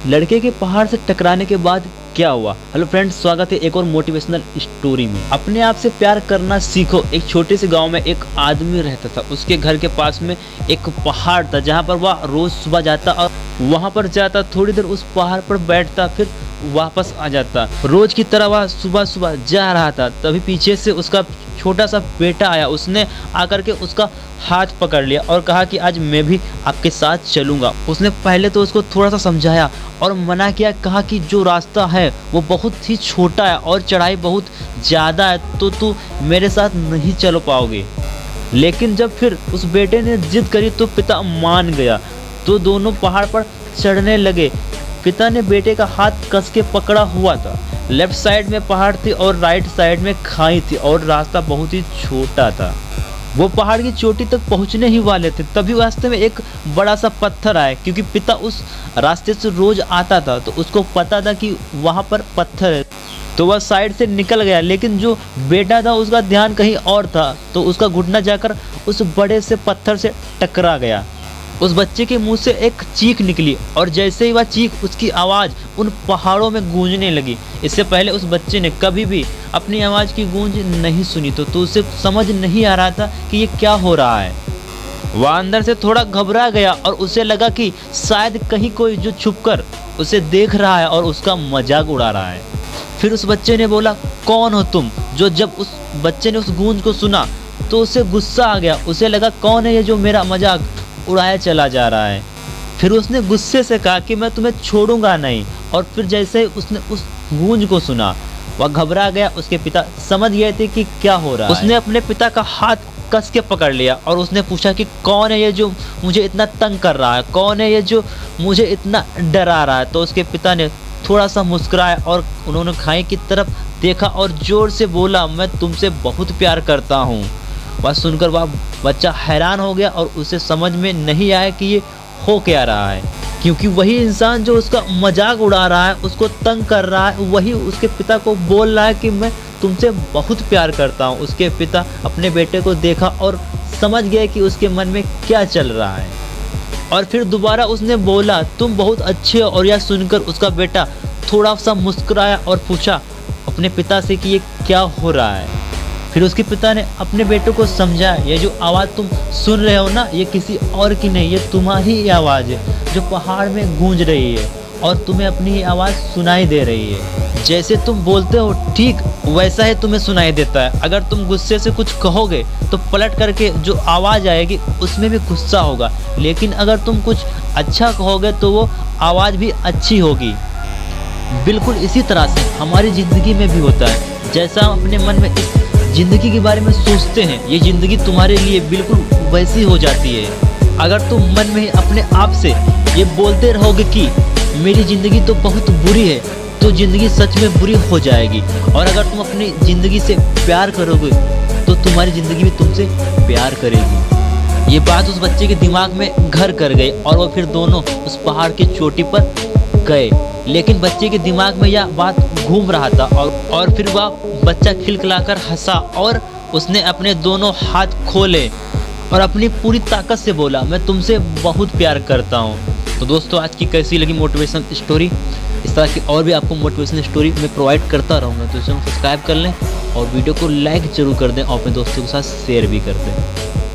लड़के के पहाड़ से टकराने के बाद क्या हुआ। हेलो फ्रेंड्स, स्वागत है एक और मोटिवेशनल स्टोरी में। अपने आप से प्यार करना सीखो। एक छोटे से गांव में एक आदमी रहता था। उसके घर के पास में एक पहाड़ था जहां पर वह रोज सुबह जाता और वहां पर जाता, थोड़ी देर उस पहाड़ पर बैठता, फिर वापस आ जाता। रोज की तरह वह सुबह सुबह जा रहा था, तभी पीछे से उसका छोटा सा बेटा आया। उसने आकर के उसका हाथ पकड़ लिया और कहा कि आज मैं भी आपके साथ चलूंगा। उसने पहले तो उसको थोड़ा सा समझाया और मना किया, कहा कि जो रास्ता है वो बहुत ही छोटा है और चढ़ाई बहुत ज़्यादा है, तो तू मेरे साथ नहीं चल पाओगे। लेकिन जब फिर उस बेटे ने जिद करी तो पिता मान गया, तो दोनों पहाड़ पर चढ़ने लगे। पिता ने बेटे का हाथ कस के पकड़ा हुआ था। लेफ्ट साइड में पहाड़ थी और राइट साइड में खाई थी और रास्ता बहुत ही छोटा था। वो पहाड़ की चोटी तक पहुंचने ही वाले थे, तभी रास्ते में एक बड़ा सा पत्थर आया। क्योंकि पिता उस रास्ते से रोज आता था तो उसको पता था कि वहाँ पर पत्थर है, तो वह साइड से निकल गया। लेकिन जो बेटा था उसका ध्यान कहीं और था, तो उसका घुटना जाकर उस बड़े से पत्थर से टकरा गया। उस बच्चे के मुंह से एक चीख निकली और जैसे ही वह चीख, उसकी आवाज़ उन पहाड़ों में गूंजने लगी। इससे पहले उस बच्चे ने कभी भी अपनी आवाज़ की गूंज नहीं सुनी, तो उसे समझ नहीं आ रहा था कि ये क्या हो रहा है। वह अंदर से थोड़ा घबरा गया और उसे लगा कि शायद कहीं कोई जो छुपकर उसे देख रहा है और उसका मजाक उड़ा रहा है। फिर उस बच्चे ने बोला, कौन हो तुम? जब उस बच्चे ने उस गूंज को सुना तो उसे गुस्सा आ गया। उसे लगा, कौन है ये जो मेरा मजाक उड़ाया चला जा रहा है। फिर उसने गुस्से से कहा कि मैं तुम्हें छोड़ूंगा नहीं। और फिर जैसे ही उसने उस गूंज को सुना, वह घबरा गया। उसके पिता समझ गए थे कि क्या हो रहा है। उसने अपने पिता का हाथ कस के पकड़ लिया और उसने पूछा कि कौन है ये जो मुझे इतना तंग कर रहा है, कौन है ये जो मुझे इतना डरा रहा है। तो उसके पिता ने थोड़ा सा मुस्कुराया और उन्होंने खाई की तरफ देखा और जोर से बोला, मैं तुमसे बहुत प्यार करता हूँ। वह सुनकर वह बच्चा हैरान हो गया और उसे समझ में नहीं आया कि ये हो क्या रहा है। क्योंकि वही इंसान जो उसका मजाक उड़ा रहा है, उसको तंग कर रहा है, वही उसके पिता को बोल रहा है कि मैं तुमसे बहुत प्यार करता हूँ। उसके पिता अपने बेटे को देखा और समझ गए कि उसके मन में क्या चल रहा है। और फिर दोबारा उसने बोला, तुम बहुत अच्छे हो। और यह सुनकर उसका बेटा थोड़ा सा मुस्कुराया और पूछा अपने पिता से कि ये क्या हो रहा है। फिर उसके पिता ने अपने बेटे को समझाया, ये जो आवाज़ तुम सुन रहे हो ना, ये किसी और की नहीं, ये तुम्हारी ही आवाज़ है जो पहाड़ में गूंज रही है और तुम्हें अपनी ही आवाज़ सुनाई दे रही है। जैसे तुम बोलते हो ठीक वैसा ही तुम्हें सुनाई देता है। अगर तुम गुस्से से कुछ कहोगे तो पलट करके जो आवाज़ आएगी उसमें भी गुस्सा होगा, लेकिन अगर तुम कुछ अच्छा कहोगे तो वो आवाज़ भी अच्छी होगी। बिल्कुल इसी तरह से हमारी ज़िंदगी में भी होता है। जैसा हम अपने मन में इस ज़िंदगी के बारे में सोचते हैं, ये ज़िंदगी तुम्हारे लिए बिल्कुल वैसी हो जाती है। अगर तुम मन में ही अपने आप से ये बोलते रहोगे कि मेरी ज़िंदगी तो बहुत बुरी है, तो ज़िंदगी सच में बुरी हो जाएगी। और अगर तुम अपनी ज़िंदगी से प्यार करोगे तो तुम्हारी ज़िंदगी भी तुमसे प्यार करेगी। ये बात उस बच्चे के दिमाग में घर कर गई और वो फिर दोनों उस पहाड़ की चोटी पर गए। लेकिन बच्चे के दिमाग में यह बात घूम रहा था और फिर वह बच्चा खिलखिलाकर हंसा और उसने अपने दोनों हाथ खोले और अपनी पूरी ताकत से बोला, मैं तुमसे बहुत प्यार करता हूँ। तो दोस्तों, आज की कैसी लगी मोटिवेशन स्टोरी? इस तरह की और भी आपको मोटिवेशनल स्टोरी मैं प्रोवाइड करता रहूँगा, तो इसे सब्सक्राइब कर लें और वीडियो को लाइक जरूर कर दें और अपने दोस्तों के साथ शेयर भी कर दें।